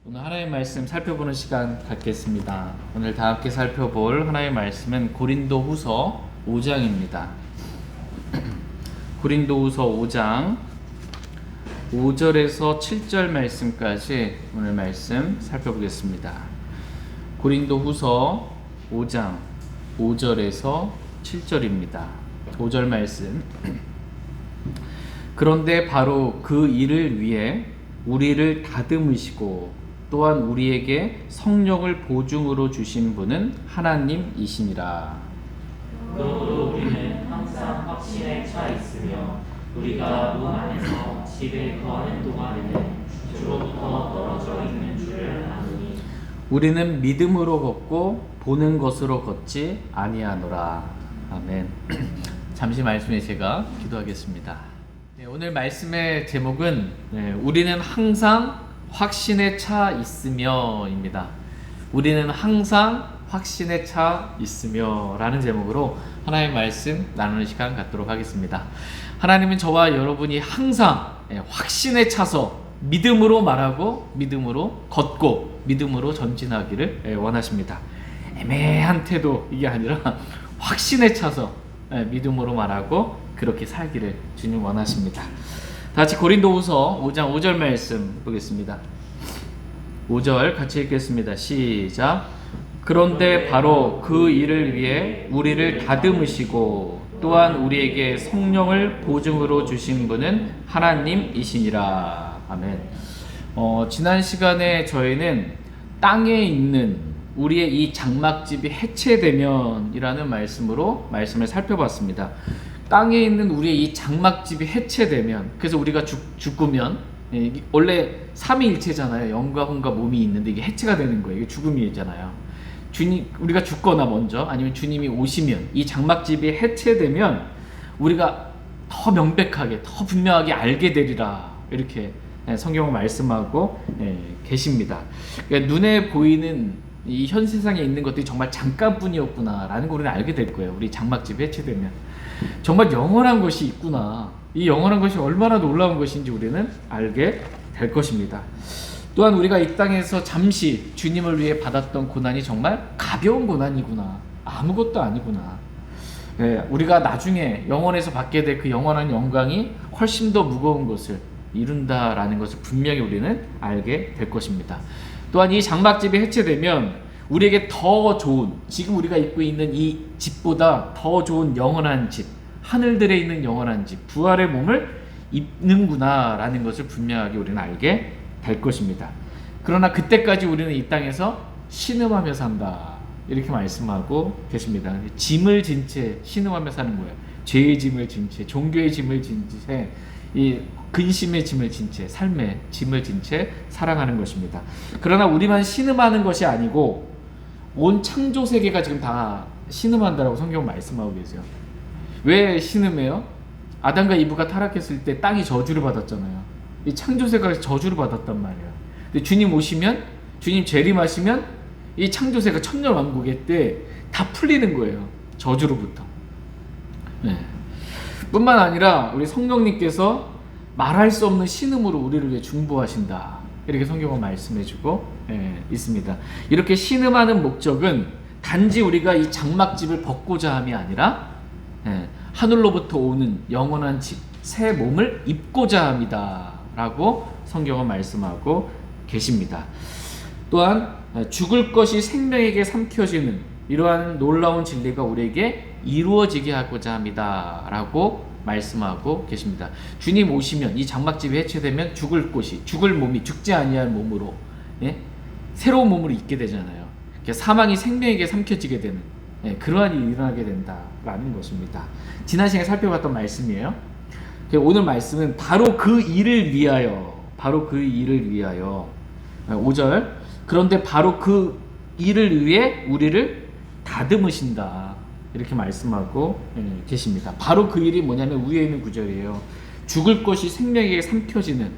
오늘 하나님의 말씀 살펴보는 시간 갖겠습니다. 오늘 다 함께 살펴볼 하나님의 말씀은 고린도후서 5장입니다. 고린도후서 5장 5절에서 7절 말씀까지 오늘 말씀 살펴보겠습니다. 고린도후서 5장 5절에서 7절입니다. 5절 말씀. 그런데 바로 그 일을 위해 우리를 다듬으시고 또한 우리에게 성령을 보증으로 주신 분은 하나님이시니라. 그러므로 우리는 항상 확신에 차 있으며 우리가 몸 안에서 집에 거하는 동안에는 주로부터 떨어져 있는 줄을 아노니 우리는 믿음으로 걷고 보는 것으로 걷지 아니하노라. 아멘. 잠시 말씀에 제가 기도하겠습니다. 오늘 말씀의 제목은 우리는 항상 확신에 차 있으며입니다. 우리는 항상 확신에 차 있으며 라는 제목으로 하나님의 말씀 나누는 시간 갖도록 하겠습니다. 하나님은 저와 여러분이 항상 확신에 차서 믿음으로 말하고 믿음으로 걷고 믿음으로 전진하기를 원하십니다. 애매한 태도 이게 아니라 확신에 차서 믿음으로 말하고 그렇게 살기를 주님 원하십니다. 다같이 고린도후서 5장 5절 말씀 보겠습니다. 5절 같이 읽겠습니다. 시작. 그런데 바로 그 일을 위해 우리를 다듬으시고 또한 우리에게 성령을 보증으로 주신 분은 하나님이시니라. 아멘. 지난 시간에 저희는 땅에 있는 우리의 이 장막집이 해체되면 이라는 말씀을 살펴봤습니다. 땅에 있는 우리의 이 장막집이 해체되면, 그래서 우리가 죽으면, 원래 삼위일체잖아요. 영과 혼과 몸이 있는데 이게 해체가 되는 거예요. 이게 죽음이잖아요. 우리가 죽거나 먼저 아니면 주님이 오시면 이 장막집이 해체되면 우리가 더 명백하게 더 분명하게 알게 되리라, 이렇게 성경은 말씀하고 계십니다. 그러니까 눈에 보이는 이 현 세상에 있는 것들이 정말 잠깐뿐이었구나 라는 걸 우리는 알게 될 거예요. 우리 장막집이 해체되면 정말 영원한 것이 있구나, 이 영원한 것이 얼마나 놀라운 것인지 우리는 알게 될 것입니다. 또한 우리가 이 땅에서 잠시 주님을 위해 받았던 고난이 정말 가벼운 고난이구나, 아무것도 아니구나, 우리가 나중에 영원에서 받게 될 그 영원한 영광이 훨씬 더 무거운 것을 이룬다라는 것을 분명히 우리는 알게 될 것입니다. 또한 이 장막집이 해체되면 우리에게 더 좋은, 지금 우리가 입고 있는 이 집보다 더 좋은 영원한 집, 하늘들에 있는 영원한 집, 부활의 몸을 입는구나 라는 것을 분명하게 우리는 알게 될 것입니다. 그러나 그때까지 우리는 이 땅에서 신음하며 산다, 이렇게 말씀하고 계십니다. 짐을 진 채 신음하며 사는 거예요. 죄의 짐을 진 채, 종교의 짐을 진 채, 이 근심의 짐을 진 채, 삶의 짐을 진 채 살아가는 것입니다. 그러나 우리만 신음하는 것이 아니고 온 창조 세계가 지금 다 신음한다라고 성경 말씀하고 계세요. 왜 신음해요? 아담과 이브가 타락했을 때 땅이 저주를 받았잖아요. 이 창조 세계가 저주를 받았단 말이에요. 근데 주님 오시면, 주님 재림하시면 이 창조 세계가 천년 왕국의 때 다 풀리는 거예요. 저주로부터. 뿐만 아니라 우리 성령님께서 말할 수 없는 신음으로 우리를 위해 중보하신다, 이렇게 성경은 말씀해주고 있습니다. 이렇게 신음하는 목적은 단지 우리가 이 장막집을 벗고자 함이 아니라 하늘로부터 오는 영원한 집, 새 몸을 입고자 합니다 라고 성경은 말씀하고 계십니다. 또한 죽을 것이 생명에게 삼켜지는 이러한 놀라운 진리가 우리에게 이루어지게 하고자 합니다 라고 말씀하고 계십니다. 주님 오시면 이 장막집이 해체되면 죽을 곳이, 죽을 몸이 죽지 아니할 몸으로, 새로운 몸으로 있게 되잖아요. 사망이 생명에게 삼켜지게 되는 그러한 일이 일어나게 된다라는 것입니다. 지난 시간에 살펴봤던 말씀이에요. 오늘 말씀은 바로 그 일을 위하여, 5절, 그런데 바로 그 일을 위해 우리를 다듬으신다, 이렇게 말씀하고 계십니다. 바로 그 일이 뭐냐면 위에 있는 구절이에요. 죽을 것이 생명에게 삼켜지는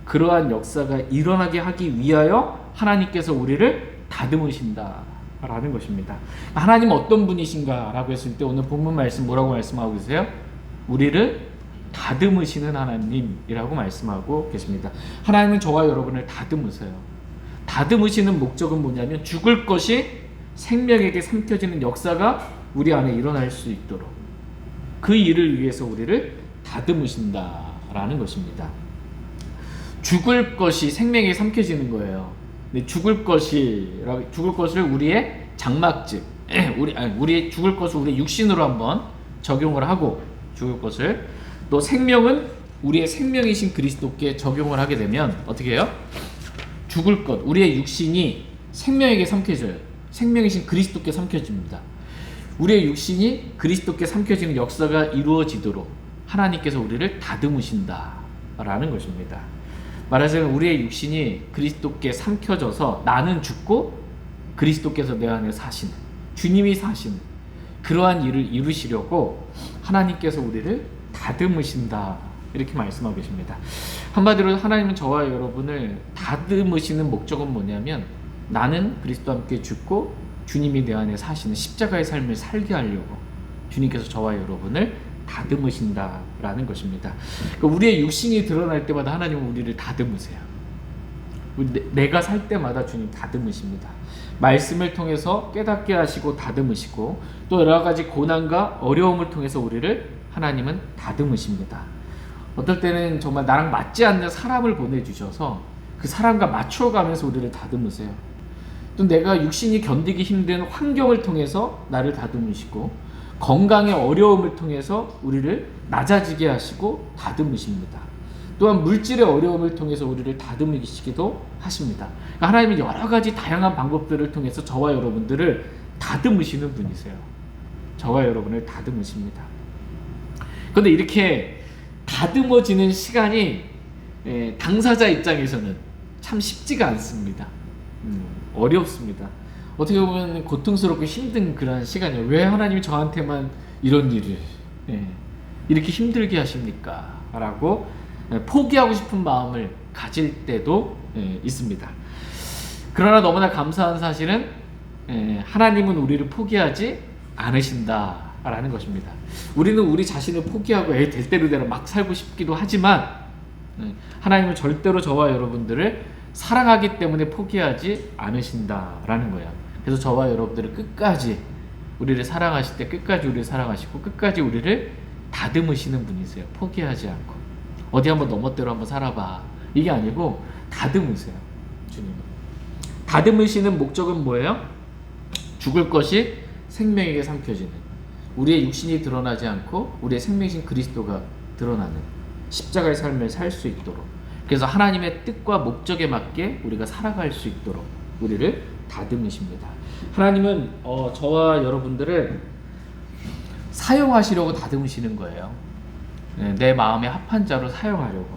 그러한 역사가 일어나게 하기 위하여 하나님께서 우리를 다듬으신다 라는 것입니다. 하나님 어떤 분이신가 라고 했을 때 오늘 본문 말씀 뭐라고 말씀하고 계세요? 우리를 다듬으시는 하나님이라고 말씀하고 계십니다. 하나님은 저와 여러분을 다듬으세요. 다듬으시는 목적은 뭐냐면 죽을 것이 생명에게 삼켜지는 역사가 우리 안에 일어날 수 있도록 그 일을 위해서 우리를 다듬으신다라는 것입니다. 죽을 것이 생명에게 삼켜지는 거예요. 근데 죽을 것을 우리의 장막집, 우리의 죽을 것을 우리의 육신으로 한번 적용을 하고 죽을 것을 또 생명은 우리의 생명이신 그리스도께 적용을 하게 되면 어떻게 해요? 죽을 것, 우리의 육신이 생명에게 삼켜져요. 생명이신 그리스도께 삼켜집니다. 우리의 육신이 그리스도께 삼켜지는 역사가 이루어지도록 하나님께서 우리를 다듬으신다라는 것입니다. 말하자면 우리의 육신이 그리스도께 삼켜져서 나는 죽고 그리스도께서 내 안에 사시는, 주님이 사시는 그러한 일을 이루시려고 하나님께서 우리를 다듬으신다, 이렇게 말씀하고 계십니다. 한마디로 하나님은 저와 여러분을 다듬으시는 목적은 뭐냐면 나는 그리스도와 함께 죽고 주님이 내 안에 사시는 십자가의 삶을 살게 하려고 주님께서 저와 여러분을 다듬으신다라는 것입니다. 그러니까 우리의 육신이 드러날 때마다 하나님은 우리를 다듬으세요. 내가 살 때마다 주님 다듬으십니다. 말씀을 통해서 깨닫게 하시고 다듬으시고 또 여러 가지 고난과 어려움을 통해서 우리를 하나님은 다듬으십니다. 어떨 때는 정말 나랑 맞지 않는 사람을 보내주셔서 그 사람과 맞춰가면서 우리를 다듬으세요. 또 내가 육신이 견디기 힘든 환경을 통해서 나를 다듬으시고 건강의 어려움을 통해서 우리를 낮아지게 하시고 다듬으십니다. 또한 물질의 어려움을 통해서 우리를 다듬으시기도 하십니다. 그러니까 하나님은 여러 가지 다양한 방법들을 통해서 저와 여러분들을 다듬으시는 분이세요. 저와 여러분을 다듬으십니다. 그런데 이렇게 다듬어지는 시간이 당사자 입장에서는 참 쉽지가 않습니다. 어렵습니다. 어떻게 보면 고통스럽고 힘든 그런 시간이에요. 왜 하나님이 저한테만 이런 일을 이렇게 힘들게 하십니까? 라고 포기하고 싶은 마음을 가질 때도 있습니다. 그러나 너무나 감사한 사실은 하나님은 우리를 포기하지 않으신다라는 것입니다. 우리는 우리 자신을 포기하고 될 대로 막 살고 싶기도 하지만 하나님은 절대로 저와 여러분들을 사랑하기 때문에 포기하지 않으신다라는 거예요. 그래서 저와 여러분들을 끝까지 우리를 사랑하실 때 끝까지 우리를 사랑하시고 끝까지 우리를 다듬으시는 분이세요. 포기하지 않고 어디 한번 넘어대로 한번 살아봐, 이게 아니고 다듬으세요. 주님은 다듬으시는 목적은 뭐예요? 죽을 것이 생명에게 삼켜지는, 우리의 육신이 드러나지 않고 우리의 생명이신 그리스도가 드러나는 십자가의 삶을 살 수 있도록, 그래서 하나님의 뜻과 목적에 맞게 우리가 살아갈 수 있도록 우리를 다듬으십니다. 하나님은 저와 여러분들을 사용하시려고 다듬으시는 거예요. 내 마음에 합한 자로 사용하려고,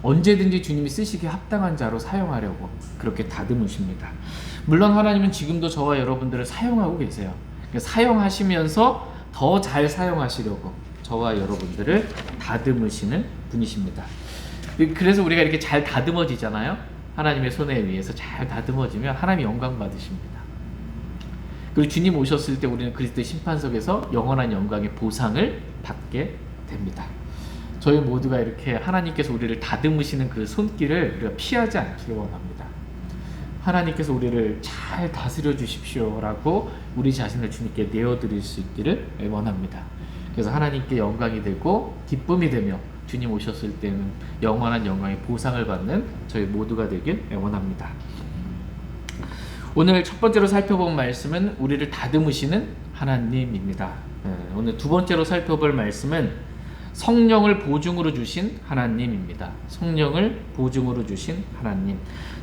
언제든지 주님이 쓰시기에 합당한 자로 사용하려고 그렇게 다듬으십니다. 물론 하나님은 지금도 저와 여러분들을 사용하고 계세요. 사용하시면서 더 잘 사용하시려고 저와 여러분들을 다듬으시는 분이십니다. 그래서 우리가 이렇게 잘 다듬어지잖아요. 하나님의 손에 의해서 잘 다듬어지면 하나님이 영광 받으십니다. 그리고 주님 오셨을 때 우리는 그리스도의 심판석에서 영원한 영광의 보상을 받게 됩니다. 저희 모두가 이렇게 하나님께서 우리를 다듬으시는 그 손길을 우리가 피하지 않기를 원합니다. 하나님께서 우리를 잘 다스려 주십시오라고 우리 자신을 주님께 내어드릴 수 있기를 원합니다. 그래서 하나님께 영광이 되고 기쁨이 되며 주님 오셨을 때는 영원한 영광의 보상을 받는 저희 모두가 되길 원합니다. 오늘 첫 번째로 살펴본 말씀은 우리를 다듬으시는 하나님입니다. 오늘 두 번째로 살펴볼 말씀은 성령을 보증으로 주신 하나님입니다. 성령을 보증으로 주신 하나님.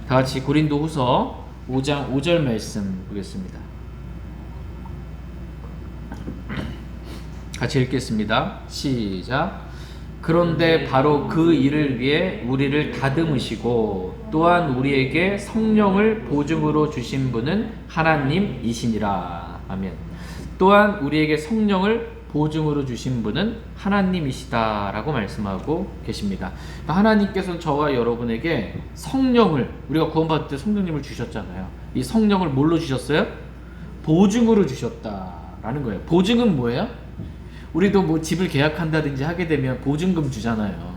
다 같이 고린도후서 5장 5절 말씀 보겠습니다. 같이 읽겠습니다. 시작. 그런데 바로 그 일을 위해 우리를 다듬으시고 또한 우리에게 성령을 보증으로 주신 분은 하나님이시니라. 아멘. 또한 우리에게 성령을 보증으로 주신 분은 하나님이시다라고 말씀하고 계십니다. 하나님께서는 저와 여러분에게 성령을, 우리가 구원받을 때 성령님을 주셨잖아요. 이 성령을 뭘로 주셨어요? 보증으로 주셨다라는 거예요. 보증은 뭐예요? 우리도 뭐 집을 계약한다든지 하게 되면 보증금 주잖아요.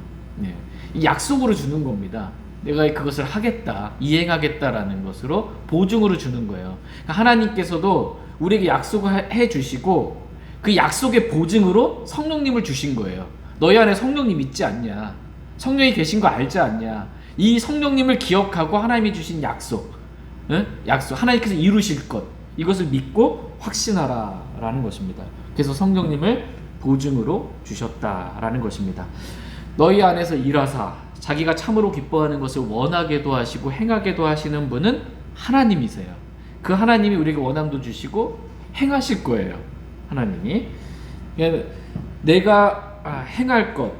이 약속으로 주는 겁니다. 내가 그것을 하겠다, 이행하겠다라는 것으로 보증으로 주는 거예요. 그러니까 하나님께서도 우리에게 약속을 해 주시고 그 약속의 보증으로 성령님을 주신 거예요. 너희 안에 성령님 있지 않냐? 성령이 계신 거 알지 않냐? 이 성령님을 기억하고 하나님이 주신 약속, 약속, 하나님께서 이루실 것, 이것을 믿고 확신하라라는 것입니다. 그래서 성령님을 보증으로 주셨다라는 것입니다. 너희 안에서 일하사 자기가 참으로 기뻐하는 것을 원하게도 하시고 행하게도 하시는 분은 하나님이세요. 그 하나님이 우리에게 원함도 주시고 행하실 거예요. 하나님이 내가 행할 것,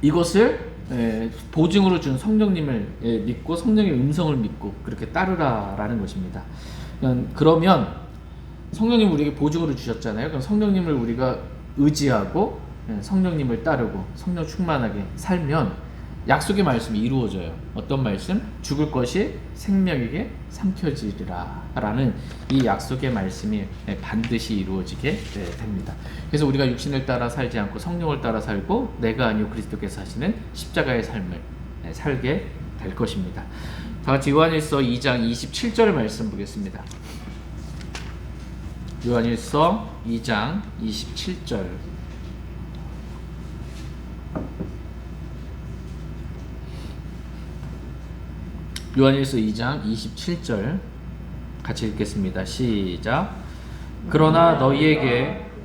이것을 보증으로 준 성령님을 믿고 성령의 음성을 믿고 그렇게 따르라라는 것입니다. 그러면 성령님 우리에게 보증으로 주셨잖아요. 그럼 성령님을 우리가 의지하고 성령님을 따르고 성령 충만하게 살면 약속의 말씀이 이루어져요. 어떤 말씀? 죽을 것이 생명에게 삼켜지리라 라는 이 약속의 말씀이 반드시 이루어지게 됩니다. 그래서 우리가 육신을 따라 살지 않고 성령을 따라 살고 내가 아니요 그리스도께서 하시는 십자가의 삶을 살게 될 것입니다. 다 같이 요한일서 2장 27절 말씀 보겠습니다. 요한일서 2장 27절. 요한일서 2장 27절 같이 읽겠습니다. 시작. 그러나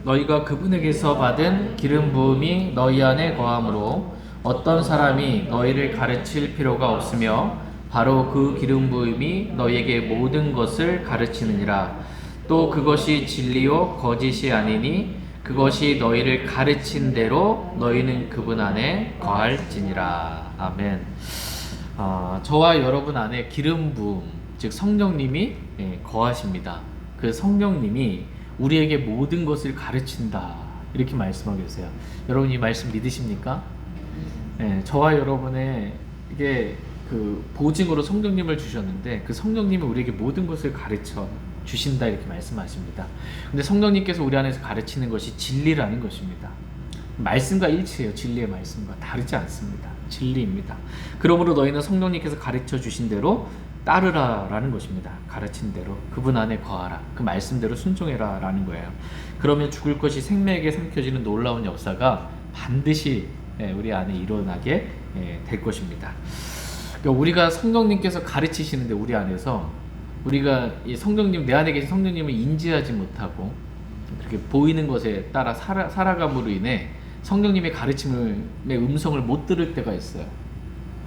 너희가 그분에게서 받은 기름 부음이 너희 안에 거함으로 어떤 사람이 너희를 가르칠 필요가 없으며 바로 그 기름 부음이 너희에게 모든 것을 가르치느니라. 또 그것이 진리요 거짓이 아니니 그것이 너희를 가르친 대로 너희는 그분 안에 거할지니라. 아멘. 저와 여러분 안에 기름 부음, 즉 성령님이 거하십니다. 그 성령님이 우리에게 모든 것을 가르친다, 이렇게 말씀하고 계세요. 여러분 이 말씀 믿으십니까? 저와 여러분의 이게 그 보증으로 성령님을 주셨는데 그 성령님이 우리에게 모든 것을 가르쳐 주신다, 이렇게 말씀하십니다. 근데 성령님께서 우리 안에서 가르치는 것이 진리라는 것입니다. 말씀과 일치해요. 진리의 말씀과 다르지 않습니다. 진리입니다. 그러므로 너희는 성령님께서 가르쳐 주신 대로 따르라라는 것입니다. 가르친 대로 그분 안에 거하라, 그 말씀대로 순종해라 라는 거예요. 그러면 죽을 것이 생명에게 삼켜지는 놀라운 역사가 반드시 우리 안에 일어나게 될 것입니다. 그러니까 우리가 성령님께서 가르치시는데 우리 안에서 우리가 이 성령님, 내 안에 계신 성령님을 인지하지 못하고 그렇게 보이는 것에 따라 살아감으로 인해 성령님의 가르침의 음성을 못 들을 때가 있어요.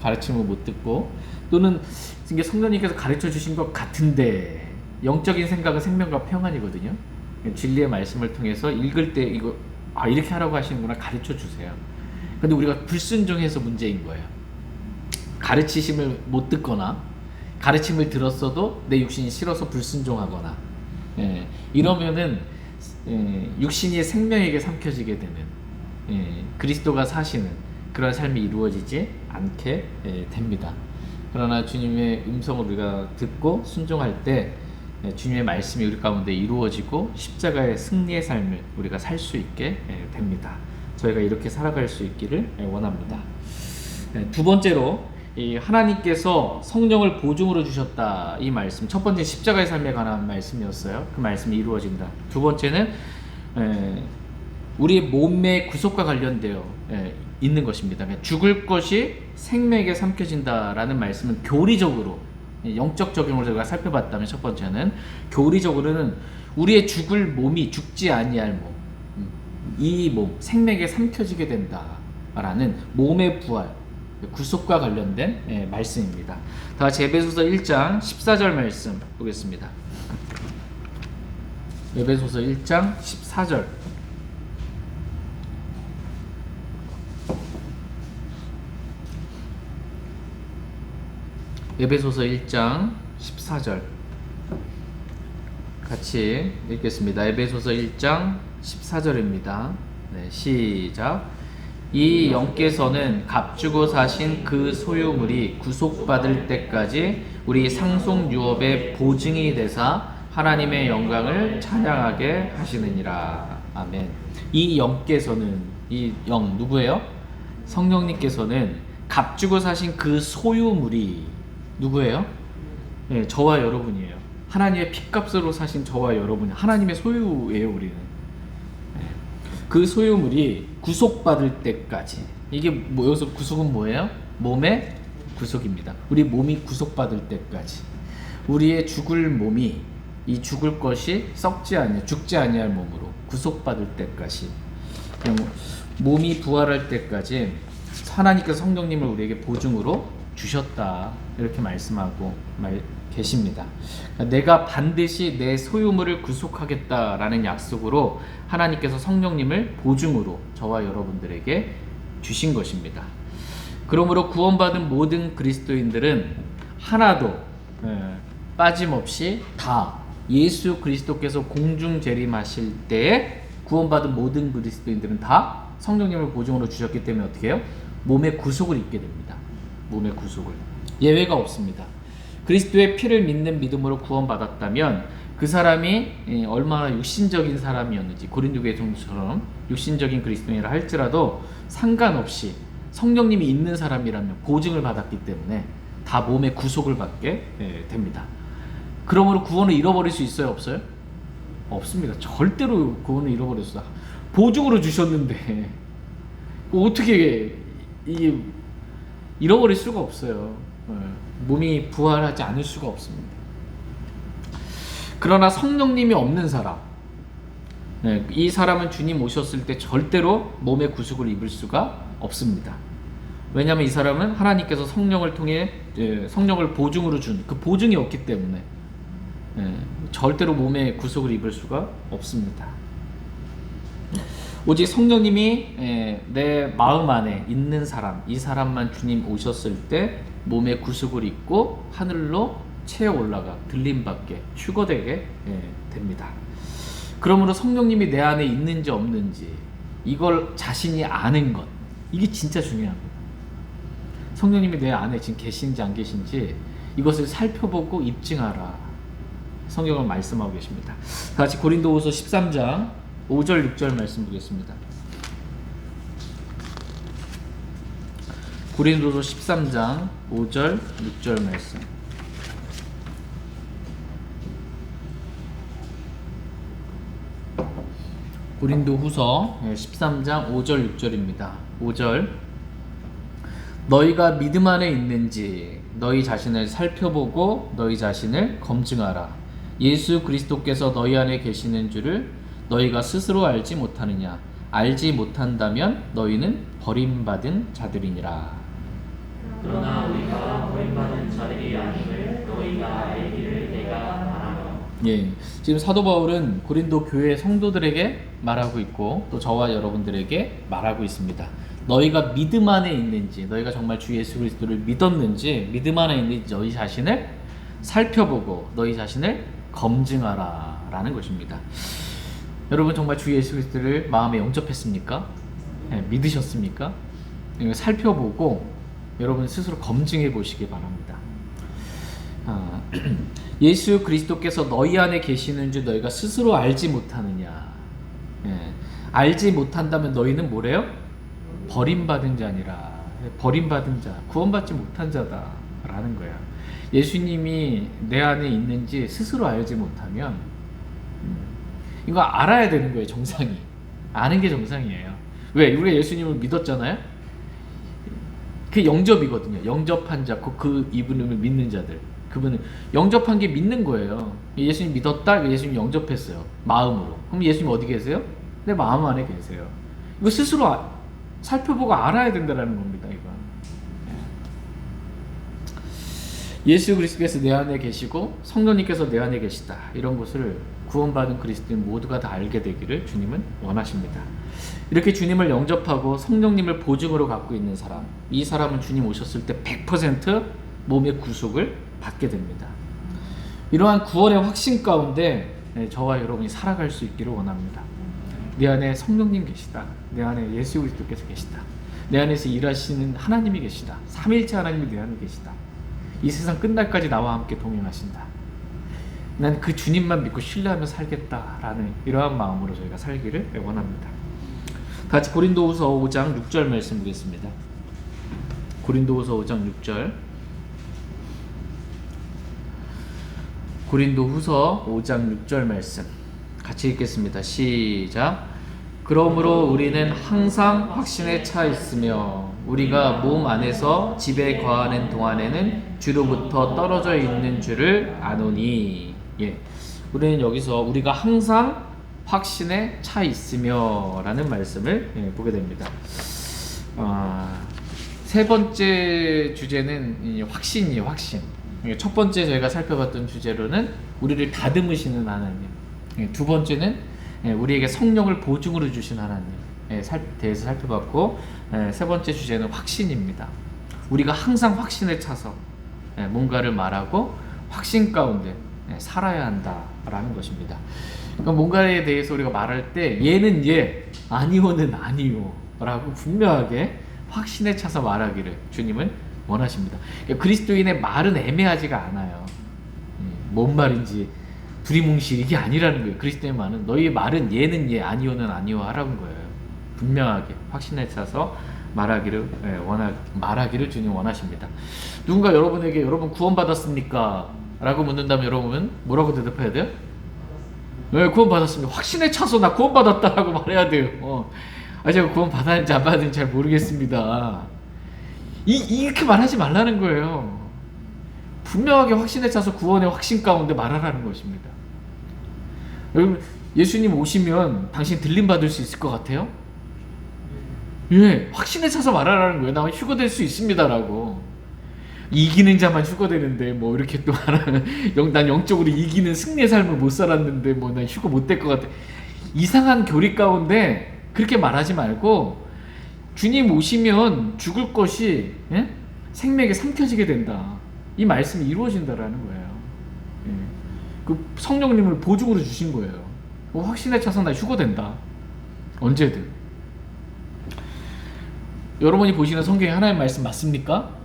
가르침을 못 듣고, 또는 이게 성령님께서 가르쳐 주신 것 같은데 영적인 생각은 생명과 평안이거든요. 진리의 말씀을 통해서 읽을 때 이거 이렇게 하라고 하시는구나, 가르쳐 주세요. 근데 우리가 불순종해서 문제인 거예요. 가르치심을 못 듣거나 가르침을 들었어도 내 육신이 싫어서 불순종하거나 이러면은 육신이 생명에게 삼켜지게 되는 그리스도가 사시는 그런 삶이 이루어지지 않게 됩니다. 그러나 주님의 음성을 우리가 듣고 순종할 때 주님의 말씀이 우리 가운데 이루어지고 십자가의 승리의 삶을 우리가 살 수 있게 됩니다. 저희가 이렇게 살아갈 수 있기를 원합니다. 두 번째로 이 하나님께서 성령을 보증으로 주셨다, 이 말씀, 첫 번째 십자가의 삶에 관한 말씀이었어요. 그 말씀이 이루어진다. 두 번째는 우리 몸의 구속과 관련되어 있는 것입니다. 죽을 것이 생명에게 삼켜진다라는 말씀은 교리적으로, 영적 적용을 저희가 살펴봤다면, 첫 번째는 교리적으로는 우리의 죽을 몸이 죽지 아니할 몸, 이 몸, 생명에게 삼켜지게 된다라는 몸의 부활, 구속과 관련된 말씀입니다. 다 같이 에베소서 1장 14절 말씀 보겠습니다. 에베소서 1장 14절. 에베소서 1장 14절 같이 읽겠습니다. 에베소서 1장 14절입니다. 시작. 이 영께서는 값주고 사신 그 소유물이 구속받을 때까지 우리 상속 유업의 보증이 되사 하나님의 영광을 찬양하게 하시느니라. 아멘. 이 영께서는, 이 영 누구예요? 성령님께서는 값주고 사신 그 소유물이 누구예요? 네, 저와 여러분이에요. 하나님의 핏값으로 사신 저와 여러분, 하나님의 소유예요. 우리는. 네. 그 소유물이 구속받을 때까지. 이게 뭐, 여기서 구속은 뭐예요? 몸의 구속입니다. 우리 몸이 구속받을 때까지. 우리의 죽을 몸이, 이 죽을 것이 죽지 아니할 몸으로 구속받을 때까지, 몸이 부활할 때까지 하나님께서 성령님을 우리에게 보증으로 주셨다, 이렇게 말씀하고 계십니다. 그러니까 내가 반드시 내 소유물을 구속하겠다라는 약속으로 하나님께서 성령님을 보증으로 저와 여러분들에게 주신 것입니다. 그러므로 구원받은 모든 그리스도인들은 하나도 빠짐없이 다 예수 그리스도께서 공중 재림하실 때에 구원받은 모든 그리스도인들은 다 성령님을 보증으로 주셨기 때문에 어떻게 해요? 몸의 구속을 입게 됩니다. 몸의 구속을. 예외가 없습니다. 그리스도의 피를 믿는 믿음으로 구원받았다면 그 사람이 얼마나 육신적인 사람이었는지, 고린도교의 종처럼 육신적인 그리스도인이라 할지라도 상관없이 성령님이 있는 사람이라면 보증을 받았기 때문에 다 몸의 구속을 받게 됩니다. 그러므로 구원을 잃어버릴 수 있어요? 없어요? 없습니다. 절대로 구원을 잃어버릴 수 없어요. 보증으로 주셨는데 어떻게 이게 잃어버릴 수가 없어요. 몸이 부활하지 않을 수가 없습니다. 그러나 성령님이 없는 사람, 이 사람은 주님 오셨을 때 절대로 몸의 구속을 입을 수가 없습니다. 왜냐하면 이 사람은 하나님께서 성령을 통해 성령을 보증으로 준 그 보증이 없기 때문에 절대로 몸의 구속을 입을 수가 없습니다. 오직 성령님이 내 마음 안에 있는 사람, 이 사람만 주님 오셨을 때 몸의 구속을 입고 하늘로 채어 올라가 들림받게 휴거되게 됩니다. 그러므로 성령님이 내 안에 있는지 없는지 이걸 자신이 아는 것, 이게 진짜 중요합니다. 성령님이 내 안에 지금 계신지 안 계신지 이것을 살펴보고 입증하라, 성경은 말씀하고 계십니다. 같이 고린도후서 13장 5절 6절 말씀 보겠습니다. 고린도서 13장 5절 6절 말씀. 고린도후서 13장 5절 6절입니다. 5절. 너희가 믿음 안에 있는지 너희 자신을 살펴보고 너희 자신을 검증하라. 예수 그리스도께서 너희 안에 계시는 줄을 너희가 스스로 알지 못하느냐? 알지 못한다면 너희는 버림받은 자들이니라. 그러나 우리가 버림받은 자들이 아님을 너희가 알기를 내가 바라노. 예, 지금 사도 바울은 고린도 교회 성도들에게 말하고 있고 또 저와 여러분들에게 말하고 있습니다. 너희가 믿음 안에 있는지, 너희가 정말 주 예수 그리스도를 믿었는지, 믿음 안에 있는지 너희 자신을 살펴보고 너희 자신을 검증하라 라는 것입니다. 여러분 정말 주 예수 그리스도를 마음에 영접했습니까? 네, 믿으셨습니까? 살펴보고 여러분 스스로 검증해 보시기 바랍니다. 예수 그리스도께서 너희 안에 계시는 줄 너희가 스스로 알지 못하느냐? 알지 못한다면 너희는 뭐래요? 버림받은 자니라. 버림받은 자, 구원받지 못한 자다라는 거야. 예수님이 내 안에 있는지 스스로 알지 못하면 이거 알아야 되는 거예요. 정상이 아는 게 정상이에요. 왜? 우리가 예수님을 믿었잖아요. 그게 영접이거든요. 영접한 자, 그 이분을 믿는 자들, 그분은 영접한 게 믿는 거예요. 예수님 믿었다, 예수님 영접했어요. 마음으로. 그럼 예수님 어디 계세요? 내 마음 안에 계세요. 이거 스스로 살펴보고 알아야 된다는 겁니다. 이거. 예수 그리스도께서 내 안에 계시고 성령님께서 내 안에 계시다, 이런 것을 구원받은 그리스도인 모두가 다 알게 되기를 주님은 원하십니다. 이렇게 주님을 영접하고 성령님을 보증으로 갖고 있는 사람, 이 사람은 주님 오셨을 때 100% 몸의 구속을 받게 됩니다. 이러한 구원의 확신 가운데 저와 여러분이 살아갈 수 있기를 원합니다. 내 안에 성령님 계시다, 내 안에 예수 그리스도께서 계시다, 내 안에서 일하시는 하나님이 계시다, 삼위일체 하나님이 내 안에 계시다, 이 세상 끝날까지 나와 함께 동행하신다, 난 그 주님만 믿고 신뢰하며 살겠다라는 이러한 마음으로 저희가 살기를 원합니다. 같이 고린도후서 5장 6절 말씀 보겠습니다. 고린도후서 5장 6절. 고린도후서 5장 6절 말씀 같이 읽겠습니다. 시작. 그러므로 우리는 항상 확신에 차 있으며 우리가 몸 안에서 집에 거하는 동안에는 주로부터 떨어져 있는 줄을 아노니. 예, 우리는 여기서 우리가 항상 확신에 차 있으며 라는 말씀을 보게 됩니다. 세 번째 주제는 확신이에요. 확신. 첫 번째 저희가 살펴봤던 주제로는 우리를 다듬으시는 하나님, 두 번째는 우리에게 성령을 보증으로 주신 하나님에 대해서 살펴봤고, 세 번째 주제는 확신입니다. 우리가 항상 확신에 차서 뭔가를 말하고 확신 가운데 살아야 한다라는 것입니다. 그러니까 뭔가에 대해서 우리가 말할 때 얘는 얘, 아니오는 아니오 라고 분명하게 확신에 차서 말하기를 주님은 원하십니다. 그러니까 그리스도인의 말은 애매하지가 않아요. 뭔 말인지 두리뭉실 이게 아니라는 거예요. 그리스도의 말은 너희의 말은 얘는 얘, 아니오는 아니오 하라는 거예요. 분명하게 확신에 차서 말하기를 주님 원하십니다. 누군가 여러분에게 여러분 구원받았습니까? 라고 묻는다면 여러분은 뭐라고 대답해야 돼요? 네, 구원받았습니다. 확신에 차서 나 구원받았다라고 말해야 돼요. 제가 구원받았는지 안 받았는지 잘 모르겠습니다. 이렇게 말하지 말라는 거예요. 분명하게 확신에 차서 구원의 확신 가운데 말하라는 것입니다. 여러분, 예수님 오시면 당신 들림 받을 수 있을 것 같아요? 예, 확신에 차서 말하라는 거예요. 나 휴거될 수 있습니다라고. 이기는 자만 휴거되는데 뭐 이렇게 또 말하면 난 영적으로 이기는 승리의 삶을 못 살았는데 뭐 난 휴거 못 될 것 같아. 이상한 교리 가운데 그렇게 말하지 말고 주님 오시면 죽을 것이 생명에게 삼켜지게 된다. 이 말씀이 이루어진다라는 거예요. 그 성령님을 보증으로 주신 거예요. 확신에 차서 나 휴거된다. 언제든. 여러분이 보시는 성경에 하나님 말씀 맞습니까?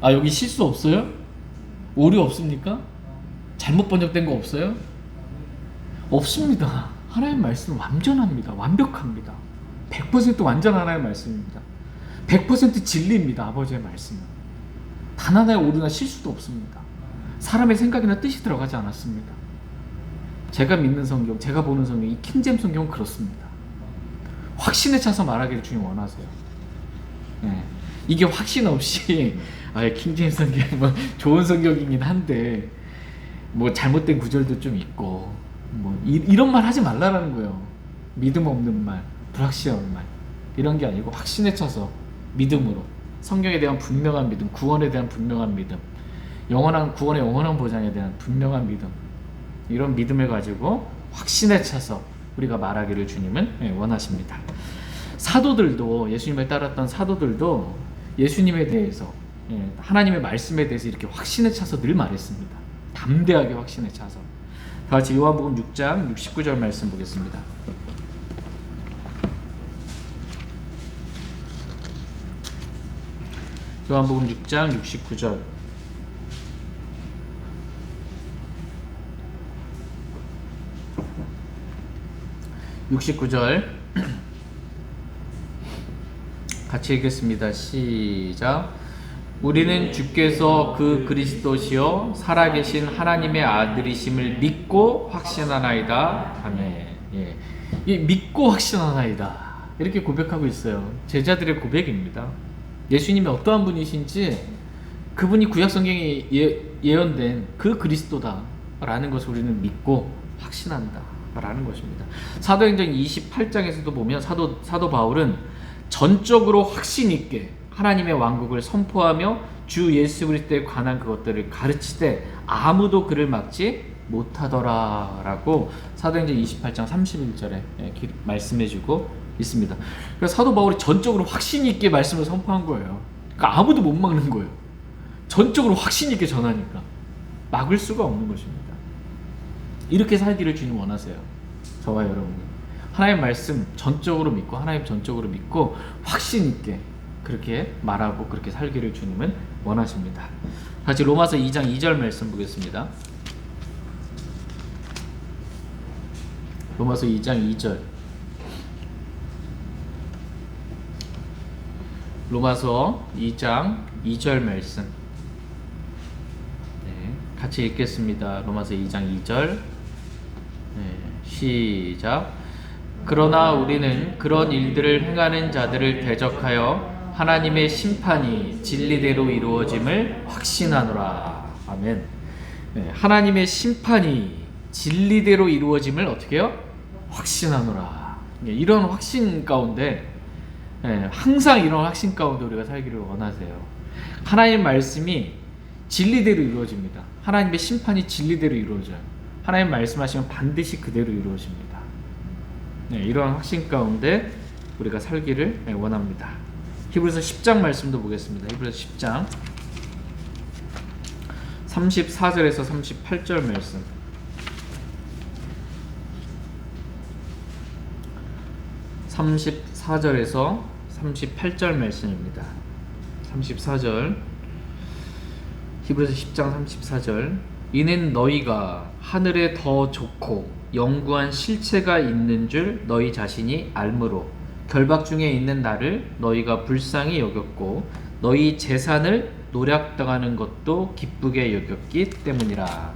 여기 실수 없어요? 오류 없습니까? 잘못 번역된 거 없어요? 없습니다. 하나님 말씀은 완전합니다. 완벽합니다. 100% 완전한 하나님 말씀입니다. 100% 진리입니다. 아버지의 말씀은. 단 하나의 오류나 실수도 없습니다. 사람의 생각이나 뜻이 들어가지 않았습니다. 제가 믿는 성경, 제가 보는 성경, 이 킹제임스 성경은 그렇습니다. 확신에 차서 말하기를 주님 원하세요. 이게 확신 없이 킹제임스 성경 뭐 좋은 성경이긴 한데 뭐 잘못된 구절도 좀 있고 뭐 이런 말 하지 말라라는 거예요. 믿음 없는 말, 불확실한 말 이런 게 아니고 확신에 차서 믿음으로 성경에 대한 분명한 믿음, 구원에 대한 분명한 믿음, 영원한 구원의 영원한 보장에 대한 분명한 믿음, 이런 믿음을 가지고 확신에 차서 우리가 말하기를 주님은 원하십니다. 사도들도, 예수님을 따랐던 사도들도 예수님에 대해서, 하나님의 말씀에 대해서 이렇게 확신에 차서 늘 말했습니다. 담대하게 확신에 차서. 다 같이 요한복음 6장 69절 말씀 보겠습니다. 요한복음 6장 69절. 같이 읽겠습니다. 시작. 우리는 주께서 그 그리스도시요 살아계신 하나님의 아들이심을 믿고 확신하나이다. 아멘. 예. 믿고 확신하나이다. 이렇게 고백하고 있어요. 제자들의 고백입니다. 예수님이 어떠한 분이신지, 그분이 구약성경에 예언된 그 그리스도다라는 것을 우리는 믿고 확신한다 라는 것입니다. 사도행전 28장에서도 보면 사도 바울은 전적으로 확신 있게 하나님의 왕국을 선포하며 주 예수 그리스도에 관한 그것들을 가르치되 아무도 그를 막지 못하더라 라고 사도행전 28장 31절에 말씀해주고 있습니다. 그래서 사도 바울이 전적으로 확신 있게 말씀을 선포한 거예요. 그러니까 아무도 못 막는 거예요. 전적으로 확신 있게 전하니까 막을 수가 없는 것입니다. 이렇게 살기를 주님 원하세요. 저와 여러분이 하나님 말씀 전적으로 믿고, 하나님 전적으로 믿고 확신 있게 그렇게 말하고 그렇게 살기를 주님은 원하십니다. 다시 로마서 2장 2절 말씀 보겠습니다. 로마서 2장 2절. 로마서 2장 2절 말씀. 네, 같이 읽겠습니다. 로마서 2장 2절. 네, 시작. 그러나 우리는 그런 일들을 행하는 자들을 대적하여 하나님의 심판이 진리대로 이루어짐을 확신하노라. 아멘. 네, 하나님의 심판이 진리대로 이루어짐을 어떻게 해요? 확신하노라. 네, 이런 확신 가운데, 네, 항상 이런 확신 가운데 우리가 살기를 원하세요. 하나님 말씀이 진리대로 이루어집니다. 하나님의 심판이 진리대로 이루어져요. 하나님 말씀하시면 반드시 그대로 이루어집니다. 네, 이러한 확신 가운데 우리가 살기를 원합니다. 히브리서 10장 말씀도 보겠습니다. 히브리서 10장 34절에서 38절 말씀. 34절에서 38절 말씀입니다. 34절, 히브리서 10장 34절. 이는 너희가 하늘에 더 좋고 영구한 실체가 있는 줄 너희 자신이 알므로 결박 중에 있는 나를 너희가 불쌍히 여겼고 너희 재산을 노략당하는 것도 기쁘게 여겼기 때문이라.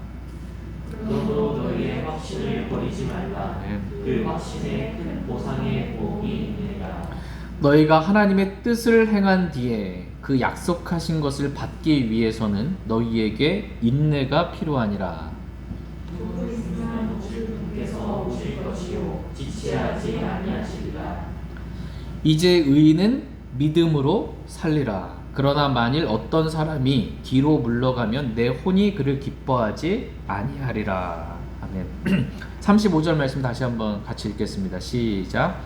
그러므로 너희의 확신을 버리지 말라. 네. 그 확신에 큰 보상의 복이 있느니라. 너희가 하나님의 뜻을 행한 뒤에 그 약속하신 것을 받기 위해서는 너희에게 인내가 필요하니라. 주께서 오실 것이요 지체하지 아니하시리라. 이제 의인은 믿음으로 살리라. 그러나 만일 어떤 사람이 뒤로 물러가면 내 혼이 그를 기뻐하지 아니하리라. 아멘. 35절 말씀 다시 한번 같이 읽겠습니다. 시작.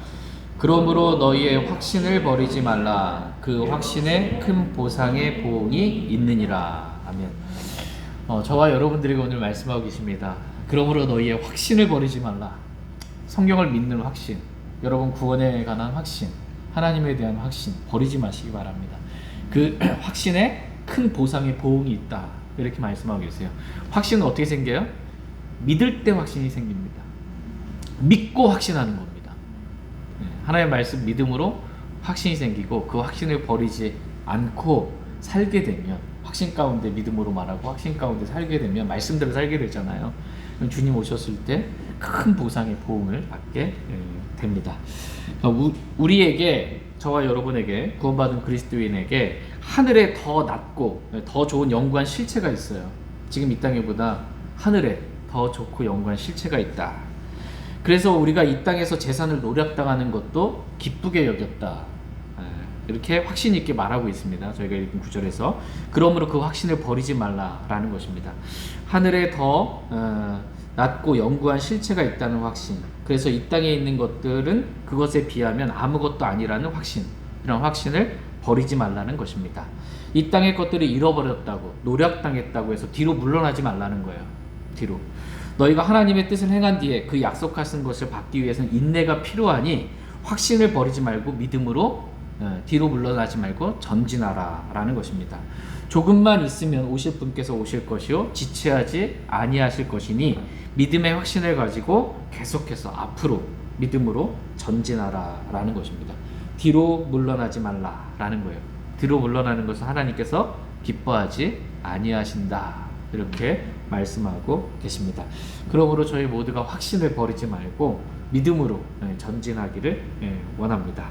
그러므로 너희의 확신을 버리지 말라. 그 확신에 큰 보상의 보응이 있느니라. 아멘. 저와 여러분들에게 오늘 말씀하고 계십니다. 그러므로 너희의 확신을 버리지 말라. 성경을 믿는 확신, 여러분 구원에 관한 확신, 하나님에 대한 확신 버리지 마시기 바랍니다. 그 확신에 큰 보상의 보응이 있다. 이렇게 말씀하고 계세요. 확신은 어떻게 생겨요? 믿을 때 확신이 생깁니다. 믿고 확신하는 겁니다. 하나님의 말씀 믿음으로 확신이 생기고 그 확신을 버리지 않고 살게 되면, 확신 가운데 믿음으로 말하고 확신 가운데 살게 되면 말씀대로 살게 되잖아요. 주님 오셨을 때 큰 보상의 보응을 받게 됩니다. 우리에게, 저와 여러분에게, 구원받은 그리스도인에게 하늘에 더 낫고 더 좋은 영구한 실체가 있어요. 지금 이 땅에보다 하늘에 더 좋고 영구한 실체가 있다. 그래서 우리가 이 땅에서 재산을 노략당하는 것도 기쁘게 여겼다. 이렇게 확신 있게 말하고 있습니다. 저희가 읽은 구절에서. 그러므로 그 확신을 버리지 말라라는 것입니다. 하늘에 더 낮고 영구한 실체가 있다는 확신. 그래서 이 땅에 있는 것들은 그것에 비하면 아무것도 아니라는 확신. 이런 확신을 버리지 말라는 것입니다. 이 땅의 것들을 잃어버렸다고, 노략당했다고 해서 뒤로 물러나지 말라는 거예요. 뒤로. 너희가 하나님의 뜻을 행한 뒤에 그 약속하신 것을 받기 위해서는 인내가 필요하니 확신을 버리지 말고 믿음으로 뒤로 물러나지 말고 전진하라 라는 것입니다. 조금만 있으면 오실 분께서 오실 것이요 지체하지 아니하실 것이니 믿음의 확신을 가지고 계속해서 앞으로 믿음으로 전진하라 라는 것입니다. 뒤로 물러나지 말라 라는 거예요. 뒤로 물러나는 것은 하나님께서 기뻐하지 아니하신다, 이렇게 말씀하고 계십니다. 그러므로 저희 모두가 확신을 버리지 말고 믿음으로 전진하기를 원합니다.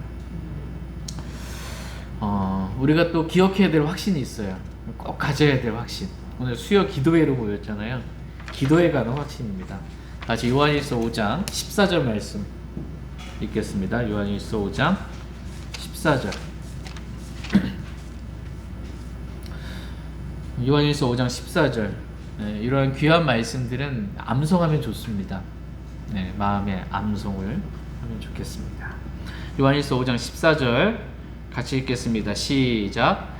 우리가 또 기억해야 될 확신이 있어요. 꼭 가져야 될 확신. 오늘 수요 기도회로 모였잖아요. 기도에 관한 확신입니다. 다시 요한일서 5장 14절 말씀 읽겠습니다. 요한일서 5장 14절. 요한일서 5장 14절. 이러한 귀한 말씀들은 암송하면 좋습니다. 마음에 암송을 하면 좋겠습니다. 요한일서 5장 14절 같이 읽겠습니다. 시작.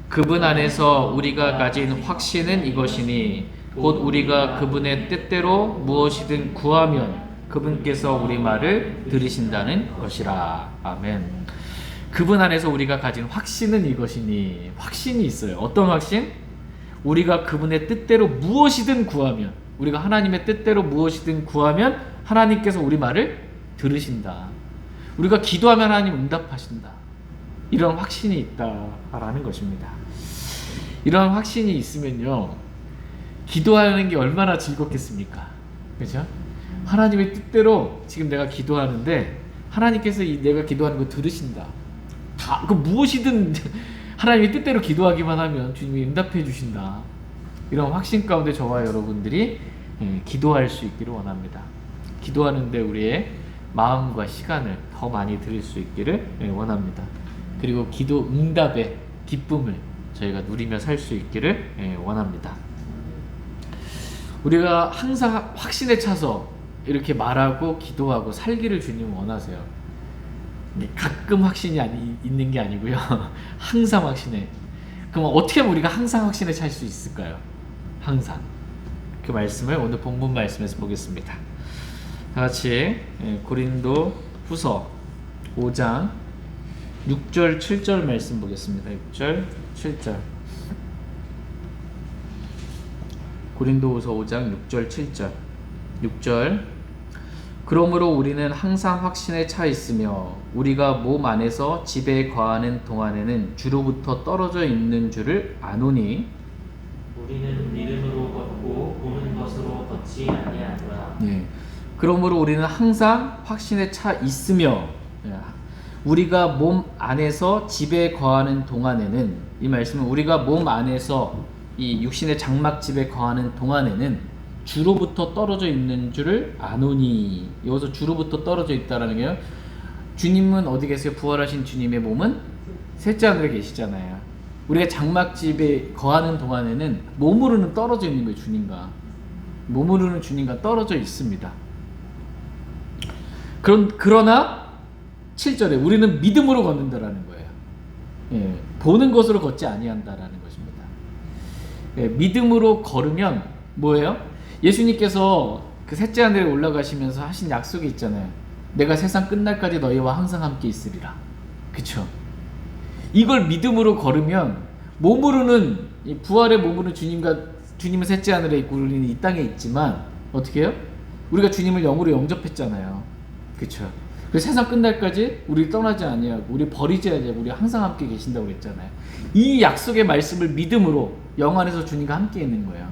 그분 안에서 우리가 가진 확신은 이것이니 곧 우리가 그분의 뜻대로 무엇이든 구하면 그분께서 우리 말을 들으신다는 것이라. 아멘. 그분 안에서 우리가 가진 확신은 이것이니, 확신이 있어요. 어떤 확신? 우리가 그분의 뜻대로 무엇이든 구하면, 우리가 하나님의 뜻대로 무엇이든 구하면 하나님께서 우리 말을 들으신다. 우리가 기도하면 하나님 응답하신다. 이런 확신이 있다라는 것입니다. 이런 확신이 있으면요, 기도하는 게 얼마나 즐겁겠습니까? 그죠? 하나님의 뜻대로 지금 내가 기도하는데 하나님께서 내가 기도하는 거 들으신다. 다 그 무엇이든 하나님의 뜻대로 기도하기만 하면 주님이 응답해 주신다. 이런 확신 가운데 저와 여러분들이 기도할 수 있기를 원합니다. 기도하는데 우리의 마음과 시간을 더 많이 드릴 수 있기를 원합니다. 그리고 기도 응답의 기쁨을 저희가 누리며 살 수 있기를 원합니다. 우리가 항상 확신에 차서 이렇게 말하고 기도하고 살기를 주님 원하세요. 가끔 확신이 있는 게 아니고요. 항상 확신에. 그럼 어떻게 하면 우리가 항상 확신에 찰 수 있을까요? 항상. 그 말씀을 오늘 본문 말씀에서 보겠습니다. 다 같이 고린도 후서 5장 6절 7절 말씀 보겠습니다. 6절 7절. 고린도후서 5장 6절 7절. 6절. 그러므로 우리는 항상 확신에 차 있으며 우리가 몸 안에서 집에 거하는 동안에는 주로부터 떨어져 있는 줄을 아노니 우리는 믿음으로 걷고 보는 것으로 걷지 아니하노라. 그러므로 우리는 항상 확신에 차 있으며 우리가 몸 안에서 집에 거하는 동안에는, 이 말씀은 우리가 몸 안에서 이 육신의 장막집에 거하는 동안에는 주로부터 떨어져 있는 줄을 아노니. 여기서 주로부터 떨어져 있다라는 게요, 주님은 어디 계세요? 부활하신 주님의 몸은 셋째 하늘에 계시잖아요. 우리가 장막집에 거하는 동안에는 몸으로는 떨어져 있는 거예요. 주님과 몸으로는 주님과 떨어져 있습니다. 그러나 7절에 우리는 믿음으로 걷는다라는 거예요. 보는 것으로 걷지 아니한다라는 것입니다. 믿음으로 걸으면 뭐예요? 예수님께서 그 셋째 하늘에 올라가시면서 하신 약속이 있잖아요. 내가 세상 끝날까지 너희와 항상 함께 있으리라. 그쵸? 이걸 믿음으로 걸으면 몸으로는, 부활의 몸으로는 주님은 셋째 하늘에 있고 우리는 이 땅에 있지만 어떻게 해요? 우리가 주님을 영으로 영접했잖아요. 그쵸? 그래서 세상 끝날까지 우리 떠나지 아니하고 우리 버리지 아니하고 우리 항상 함께 계신다고 그랬잖아요. 이 약속의 말씀을 믿음으로 영 안에서 주님과 함께 있는 거예요.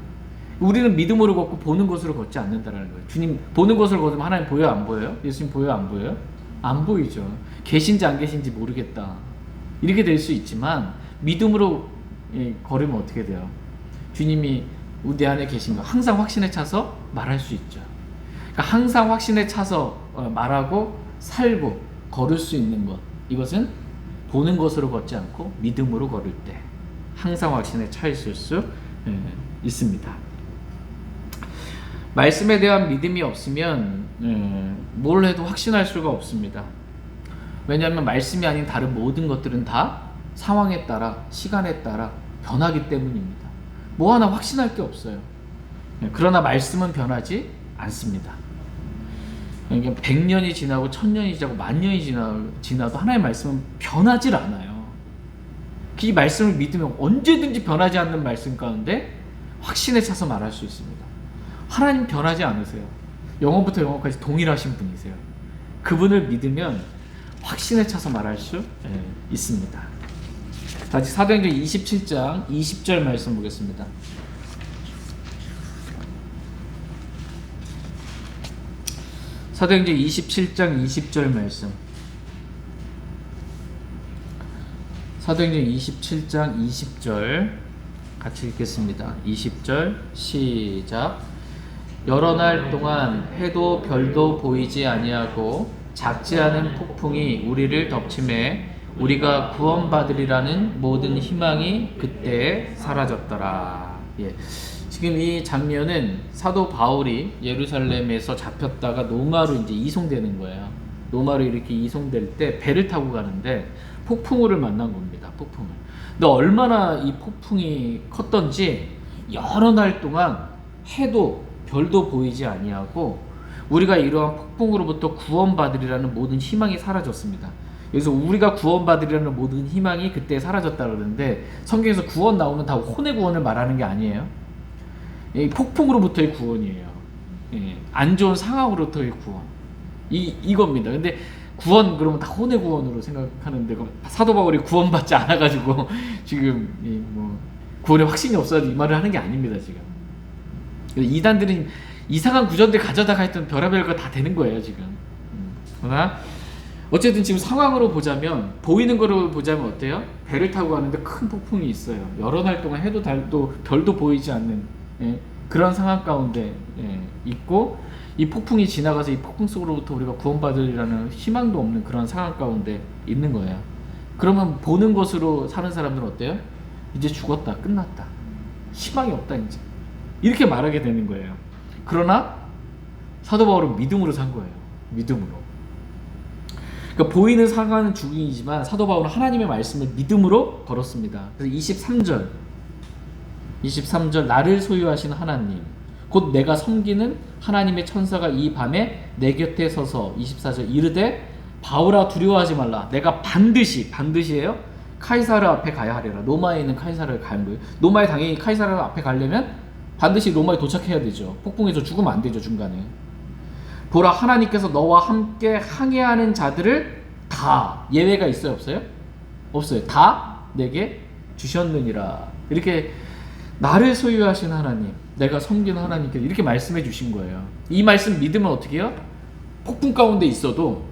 우리는 믿음으로 걷고 보는 것으로 걷지 않는다라는 거예요. 주님 보는 것으로 걸으면 하나님 보여요, 안 보여요? 예수님 보여요, 안 보여요? 안 보이죠. 계신지 안 계신지 모르겠다. 이렇게 될 수 있지만 믿음으로 걸으면 어떻게 돼요? 주님이 우리 안에 계신 거 항상 확신에 차서 말할 수 있죠. 그러니까 항상 확신에 차서 말하고 살고 걸을 수 있는 것, 이것은 보는 것으로 걷지 않고 믿음으로 걸을 때 항상 확신에 차 있을 수 있습니다. 말씀에 대한 믿음이 없으면 뭘 해도 확신할 수가 없습니다. 왜냐하면 말씀이 아닌 다른 모든 것들은 다 상황에 따라, 시간에 따라 변하기 때문입니다. 뭐 하나 확신할 게 없어요. 그러나 말씀은 변하지 않습니다. 그러니까 100년이 지나고 1000년이 지나고 10,000년이 지나도 하나님의 말씀은 변하질 않아요. 이 말씀을 믿으면 언제든지 변하지 않는 말씀 가운데 확신에 차서 말할 수 있습니다. 하나님 변하지 않으세요. 영원부터 영원까지 동일하신 분이세요. 그분을 믿으면 확신에 차서 말할 수 있습니다. 다시 사도행전 27장 20절 말씀 보겠습니다. 사도행전 27장 20절 말씀. 사도행전 27장 20절 같이 읽겠습니다. 20절 시작. 여러 날 동안 해도 별도 보이지 아니하고 작지 않은 폭풍이 우리를 덮침에 우리가 구원받으리라는 모든 희망이 그때 사라졌더라. 지금 이 장면은 사도 바울이 예루살렘에서 잡혔다가 로마로 이제 이송되는 거예요. 로마로 이렇게 이송될 때 배를 타고 가는데 폭풍우를 만난 겁니다. 폭풍을. 근데 얼마나 이 폭풍이 컸던지 여러 날 동안 해도 별도 보이지 아니하고 우리가 이러한 폭풍으로부터 구원받으리라는 모든 희망이 사라졌습니다. 그래서 우리가 구원받으리라는 모든 희망이 그때 사라졌다 그러는데 성경에서 구원 나오면 다 혼의 구원을 말하는 게 아니에요. 이 폭풍으로부터의 구원이에요. 안 좋은 상황으로부터의 구원. 이겁니다. 근데 구원 그러면 다 혼의 구원으로 생각하는데 사도 바울이 구원받지 않아가지고 지금 뭐 구원에 확신이 없어서 이 말을 하는 게 아닙니다. 지금 이단들은 이상한 구절들 가져다가 했던 별의별 거 다 되는 거예요 지금. 그러나 어쨌든 지금 상황으로 보자면, 보이는 거로 보자면 어때요? 배를 타고 가는데 큰 폭풍이 있어요. 여러 날 동안 해도 달도 별도 보이지 않는 그런 상황 가운데 있고, 이 폭풍이 지나가서 이 폭풍 속으로부터 우리가 구원받으리라는 희망도 없는 그런 상황 가운데 있는 거예요. 그러면 보는 것으로 사는 사람들은 어때요? 이제 죽었다, 끝났다, 희망이 없다, 이제 이렇게 말하게 되는 거예요. 그러나 사도 바울은 믿음으로 산 거예요. 믿음으로. 그러니까 보이는 상황은 죽음이지만 사도 바울은 하나님의 말씀을 믿음으로 걸었습니다. 그래서 23절 나를 소유하신 하나님 곧 내가 섬기는 하나님의 천사가 이 밤에 내 곁에 서서 24절 이르되 바울아 두려워하지 말라. 내가 반드시예요. 카이사르 앞에 가야 하리라. 로마에 있는 카이사르를 가는 거예요. 로마에 당연히 카이사르 앞에 가려면 반드시 로마에 도착해야 되죠. 폭풍에서 죽으면 안 되죠, 중간에. 보라, 하나님께서 너와 함께 항해하는 자들을 다, 예외가 있어요, 없어요? 없어요. 다 내게 주셨느니라. 이렇게 나를 소유하신 하나님, 내가 섬기는 하나님께 이렇게 말씀해 주신 거예요. 이 말씀 믿으면 어떻게 해요? 폭풍 가운데 있어도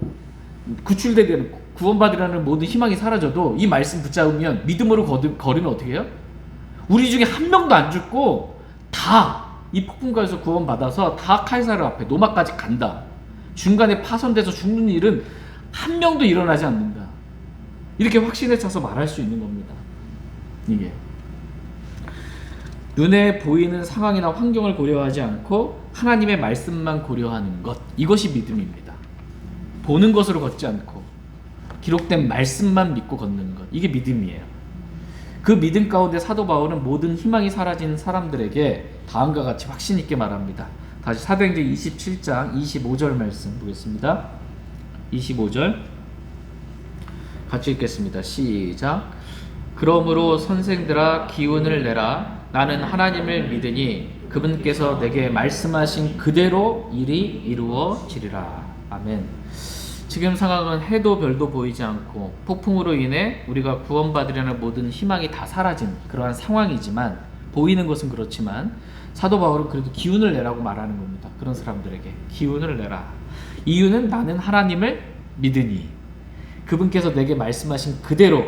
구출되는, 구원받으라는 모든 희망이 사라져도 이 말씀 붙잡으면, 믿음으로 걸으면 어떻게 해요? 우리 중에 한 명도 안 죽고 다 이 폭풍가에서 구원받아서 다 카이사르 앞에 로마까지 간다. 중간에 파손돼서 죽는 일은 한 명도 일어나지 않는다. 이렇게 확신에 차서 말할 수 있는 겁니다. 이게 눈에 보이는 상황이나 환경을 고려하지 않고 하나님의 말씀만 고려하는 것, 이것이 믿음입니다. 보는 것으로 걷지 않고 기록된 말씀만 믿고 걷는 것, 이게 믿음이에요. 그 믿음 가운데 사도 바울은 모든 희망이 사라진 사람들에게 다음과 같이 확신 있게 말합니다. 다시 사도행전 27장 25절 말씀 보겠습니다. 25절 같이 읽겠습니다. 시작. 그러므로 선생들아 기운을 내라. 나는 하나님을 믿으니 그분께서 내게 말씀하신 그대로 일이 이루어지리라. 아멘. 지금 상황은 해도 별도 보이지 않고 폭풍으로 인해 우리가 구원받으려는 모든 희망이 다 사라진 그러한 상황이지만, 보이는 것은 그렇지만 사도 바울은 그래도 기운을 내라고 말하는 겁니다. 그런 사람들에게 기운을 내라. 이유는 나는 하나님을 믿으니 그분께서 내게 말씀하신 그대로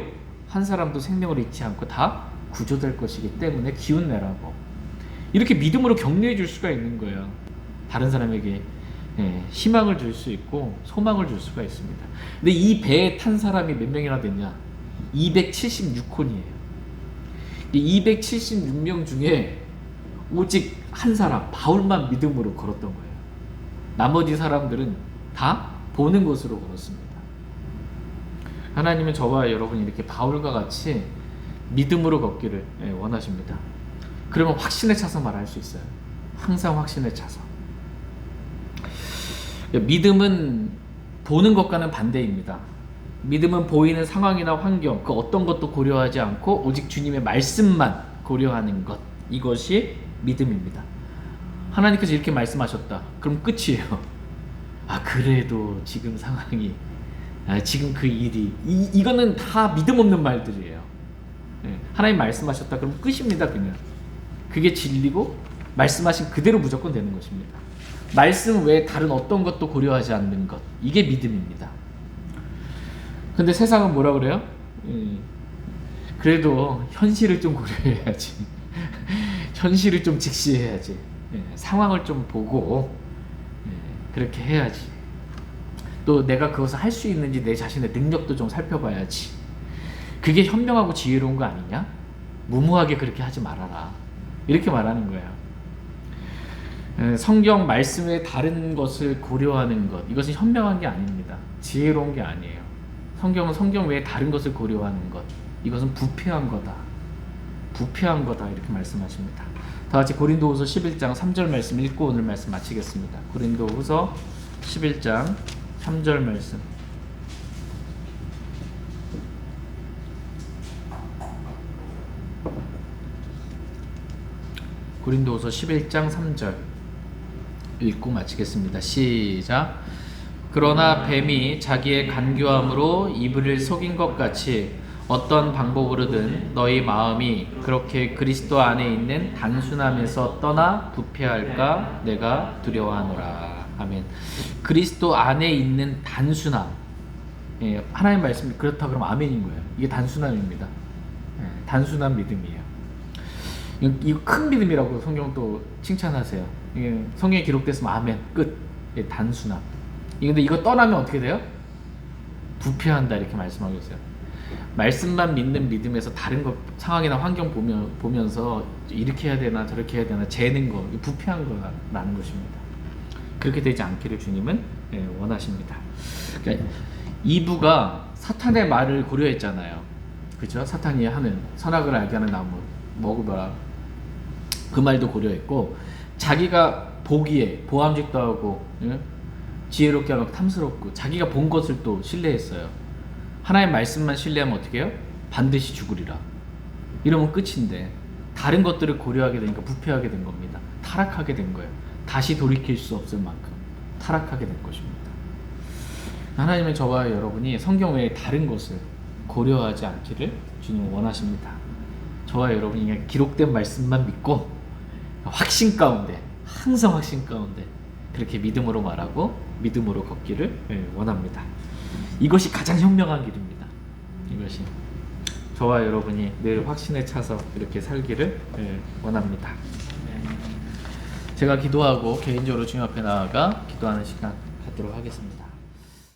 한 사람도 생명을 잃지 않고 다 구조될 것이기 때문에 기운 내라고, 이렇게 믿음으로 격려해 줄 수가 있는 거예요. 다른 사람에게 희망을 줄 수 있고 소망을 줄 수가 있습니다. 근데 이 배에 탄 사람이 몇 명이나 됐냐? 276혼이에요. 276명 중에 오직 한 사람, 바울만 믿음으로 걸었던 거예요. 나머지 사람들은 다 보는 것으로 걸었습니다. 하나님은 저와 여러분이 이렇게 바울과 같이 믿음으로 걷기를 원하십니다. 그러면 확신에 차서 말할 수 있어요. 항상 확신에 차서. 믿음은 보는 것과는 반대입니다. 믿음은 보이는 상황이나 환경, 그 어떤 것도 고려하지 않고 오직 주님의 말씀만 고려하는 것, 이것이 믿음입니다. 하나님께서 이렇게 말씀하셨다. 그럼 끝이에요. 그래도 지금 상황이, 지금 그 일이, 이거는 다 믿음 없는 말들이에요. 하나님 말씀하셨다. 그럼 끝입니다. 그냥 그게 진리고 말씀하신 그대로 무조건 되는 것입니다. 말씀 외에 다른 어떤 것도 고려하지 않는 것, 이게 믿음입니다. 근데 세상은 뭐라 그래요? 그래도 현실을 좀 고려해야지. 현실을 좀 직시해야지. 상황을 좀 보고 그렇게 해야지. 또 내가 그것을 할 수 있는지 내 자신의 능력도 좀 살펴봐야지. 그게 현명하고 지혜로운 거 아니냐? 무모하게 그렇게 하지 말아라. 이렇게 말하는 거예요. 성경 말씀 외에 다른 것을 고려하는 것, 이것은 현명한 게 아닙니다. 지혜로운 게 아니에요. 성경은 성경 외에 다른 것을 고려하는 것, 이것은 부패한 거다. 부패한 거다. 이렇게 말씀하십니다. 다 같이 고린도후서 11장 3절 말씀 읽고 오늘 말씀 마치겠습니다. 고린도후서 11장 3절 말씀. 고린도후서 11장 3절 읽고 마치겠습니다. 시작. 그러나 뱀이 자기의 간교함으로 이브를 속인 것 같이 어떤 방법으로든 너희 마음이 그렇게 그리스도 안에 있는 단순함에서 떠나 부패할까 내가 두려워하노라. 아멘. 그리스도 안에 있는 단순함. 예, 하나님 말씀이 그렇다 그러면 아멘인 거예요. 이게 단순함입니다. 예, 단순한 믿음이에요. 이거 큰 믿음이라고 성경 또 칭찬하세요. 이게 성경에 기록됐으면 아멘 끝. 예, 단순함. 근데 이거 떠나면 어떻게 돼요? 부패한다 이렇게 말씀하고 있어요. 말씀만 믿는 믿음에서 다른 것 상황이나 환경 보면서 이렇게 해야 되나 저렇게 해야 되나 재는 거 부패한 거라는 것입니다. 그렇게 되지 않기를 주님은 원하십니다. 그러니까 이브가 사탄의 말을 고려했잖아요. 그렇죠? 사탄이 하는 선악을 알게 하는 나무 먹어봐라. 그 말도 고려했고 자기가 보기에 보암직도 하고 지혜롭게 하고 탐스럽고 자기가 본 것을 또 신뢰했어요. 하나님 말씀만 신뢰하면 어떻게 해요? 반드시 죽으리라. 이러면 끝인데 다른 것들을 고려하게 되니까 부패하게 된 겁니다. 타락하게 된 거예요. 다시 돌이킬 수 없을 만큼 타락하게 된 것입니다. 하나님은 저와 여러분이 성경 외에 다른 것을 고려하지 않기를 주님은 원하십니다. 저와 여러분이 그냥 기록된 말씀만 믿고 확신 가운데 항상 확신 가운데 그렇게 믿음으로 말하고 믿음으로 걷기를 원합니다. 이것이 가장 현명한 길입니다. 이것이 저와 여러분이 늘 확신에 차서 이렇게 살기를 원합니다. 제가 기도하고 개인적으로 주님 앞에 나아가 기도하는 시간 갖도록 하겠습니다.